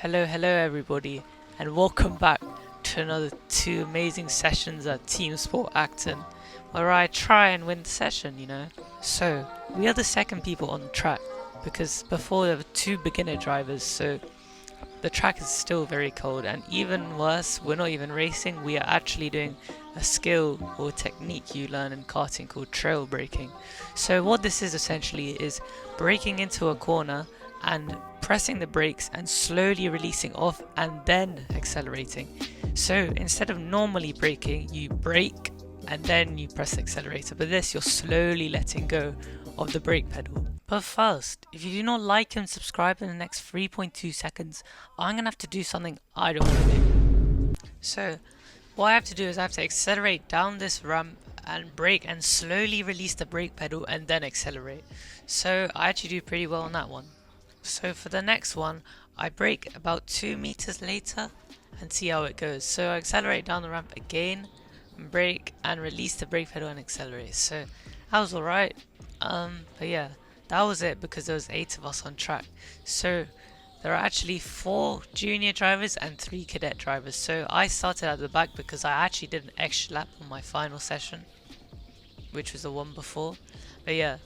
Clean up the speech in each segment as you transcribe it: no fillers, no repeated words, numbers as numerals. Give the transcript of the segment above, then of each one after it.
Hello everybody, and welcome back to another two amazing sessions at Teamsport Acton, where I try and win the session. So, we are the second people on the track, because before there were two beginner drivers, so the track is still very cold, and even worse, we're not even racing, we are actually doing a skill or technique you learn in karting called trail braking. So what this is essentially is braking into a corner and pressing the brakes and slowly releasing off and then accelerating. So instead of normally braking, you brake and then you press the accelerator, but this you're slowly letting go of the brake pedal. But first, if you do not like and subscribe in the next 3.2 seconds, I'm gonna have to do something I don't want to do. So what I have to do is I have to accelerate down this ramp and brake and slowly release the brake pedal and then accelerate. So I actually do pretty well on that one. So for the next one, I brake about 2 meters later and see how it goes. So I accelerate down the ramp again, brake and release the brake pedal and accelerate. So that was alright. But yeah, that was it because there was 8 of us on track. So there are actually 4 junior drivers and 3 cadet drivers. So I started at the back because I actually did an extra lap on my final session, which was the one before. But yeah,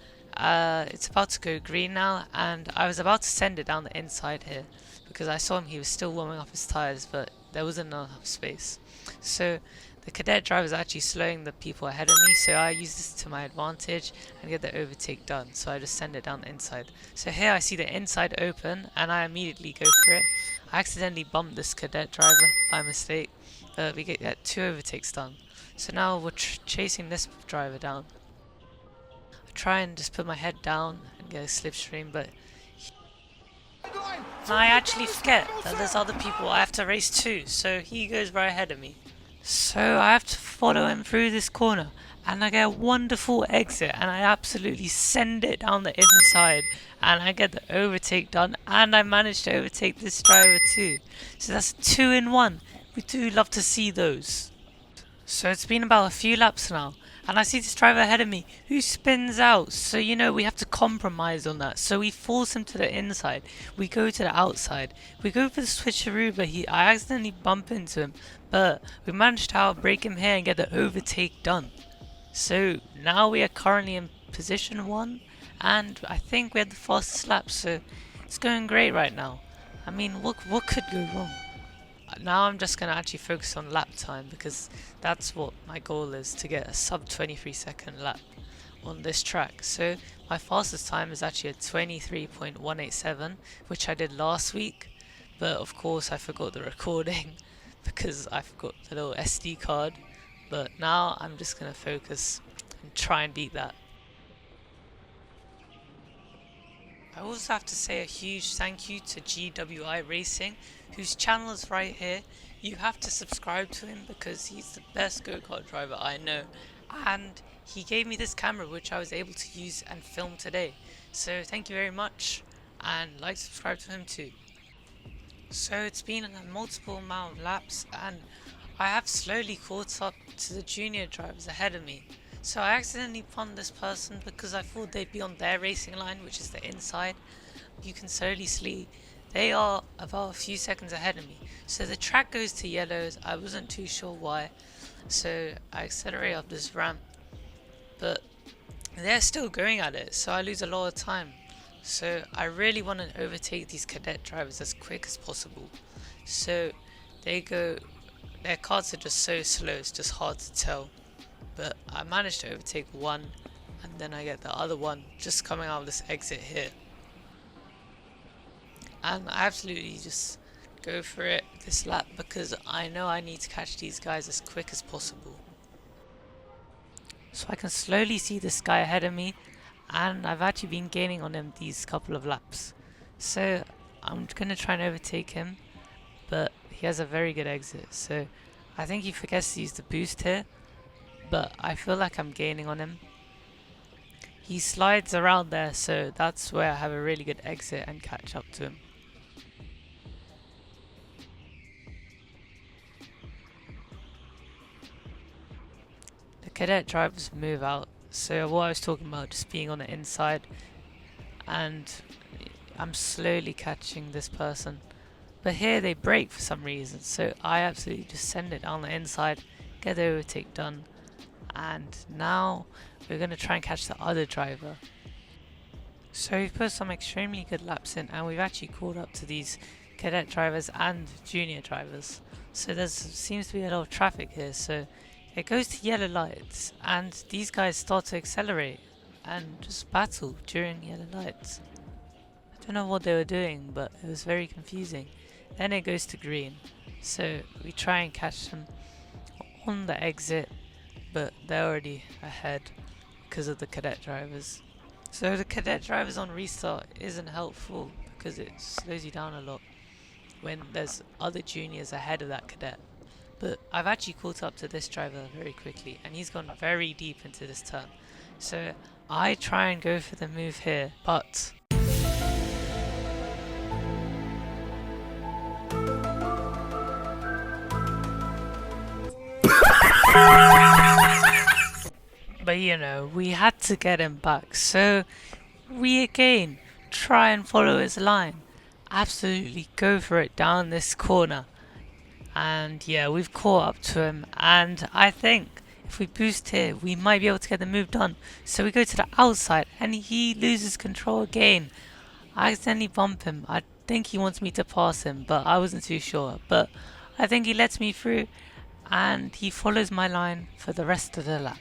it's about to go green now, and I was about to send it down the inside here because I saw him, he was still warming up his tires, but there wasn't enough space. So the cadet driver is actually slowing the people ahead of me, so I use this to my advantage and get the overtake done. So I just send it down the inside. So here I see the inside open and I immediately go for it. I accidentally bumped this cadet driver by mistake, but we get 2 overtakes done. So now we're chasing this driver down. I try and just put my head down and get a slipstream, but I actually forget that there's other people I have to race too, so he goes right ahead of me. So I have to follow him through this corner, and I get a wonderful exit, and I absolutely send it down the inside, and I get the overtake done, and I manage to overtake this driver too. So that's 2 in 1. We do love to see those. So it's been about a few laps now, and I see this driver ahead of me who spins out. So we have to compromise on that. So we force him to the inside. We go to the outside. We go for the switcheroo, but I accidentally bump into him. But we managed to outbrake him here and get the overtake done. So now we are currently in position 1, and I think we had the fastest lap. So it's going great right now. I mean, what could go wrong? Now I'm just going to actually focus on lap time because that's what my goal is, to get a sub 23-second lap on this track. So my fastest time is actually a 23.187, which I did last week, but of course I forgot the recording because I forgot the little SD card. But now I'm just going to focus and try and beat that. I also have to say a huge thank you to GWI Racing, whose channel is right here. You have to subscribe to him because he's the best go-kart driver I know, and he gave me this camera which I was able to use and film today. So thank you very much, and like, subscribe to him too. So it's been a multiple amount of laps, and I have slowly caught up to the junior drivers ahead of me. So I accidentally punned this person because I thought they'd be on their racing line, which is the inside. You can slowly see they are about a few seconds ahead of me. So the track goes to yellows. I wasn't too sure why. So I accelerate up this ramp, but they're still going at it, so I lose a lot of time. So I really want to overtake these cadet drivers as quick as possible. So their cars are just so slow, it's just hard to tell. But I managed to overtake one, and then I get the other one just coming out of this exit here. And I absolutely just go for it this lap because I know I need to catch these guys as quick as possible. So I can slowly see this guy ahead of me, and I've actually been gaining on him these couple of laps. So I'm going to try and overtake him, but he has a very good exit. So I think he forgets to use the boost here, but I feel like I'm gaining on him. He slides around there, so that's where I have a really good exit and catch up to him. The cadet drivers move out, so what I was talking about, just being on the inside, and I'm slowly catching this person, But here they break for some reason, so I absolutely just send it down the inside, get the overtake done, and now we're going to try and catch the other driver. So we've put some extremely good laps in, and we've actually caught up to these cadet drivers and junior drivers. So there seems to be a lot of traffic here, so it goes to yellow lights, and these guys start to accelerate and just battle during yellow lights. I don't know what they were doing, but it was very confusing. Then it goes to green, so we try and catch them on the exit, but they're already ahead because of the cadet drivers. So the cadet drivers on restart isn't helpful because it slows you down a lot when there's other juniors ahead of that cadet. But I've actually caught up to this driver very quickly, and he's gone very deep into this turn. So I try and go for the move here, but you know, we had to get him back, so we again try and follow his line. Absolutely go for it down this corner. And yeah, we've caught up to him, and I think if we boost here, we might be able to get the move done. So we go to the outside, and he loses control again. I accidentally bump him. I think he wants me to pass him, but I wasn't too sure. But I think he lets me through, and he follows my line for the rest of the lap.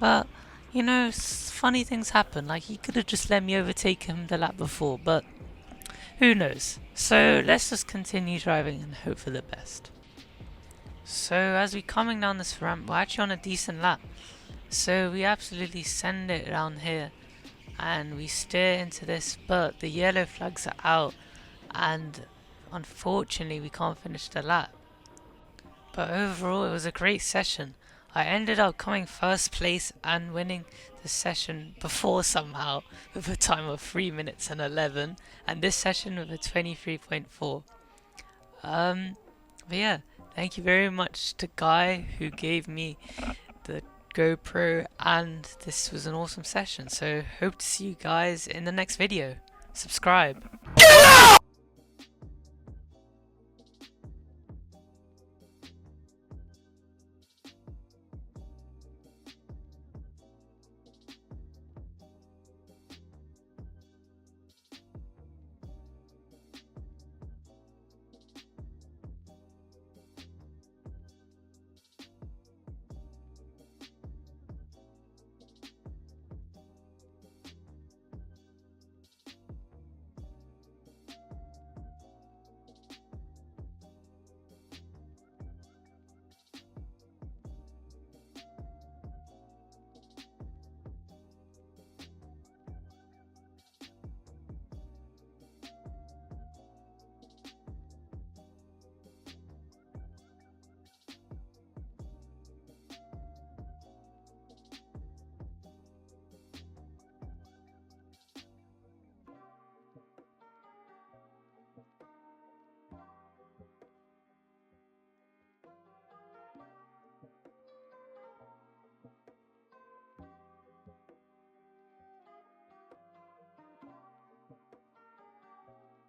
But, you know, funny things happen. Like, he could have just let me overtake him the lap before, but who knows. So let's just continue driving and hope for the best. So as we're coming down this ramp, we're actually on a decent lap. So we absolutely send it down here, and we steer into this, but the yellow flags are out, and unfortunately we can't finish the lap. But overall it was a great session. I ended up coming first place and winning the session before somehow with a time of 3 minutes and 11, and this session with a 23.4. But yeah, thank you very much to Guy who gave me the GoPro, and this was an awesome session. So hope to see you guys in the next video. Subscribe.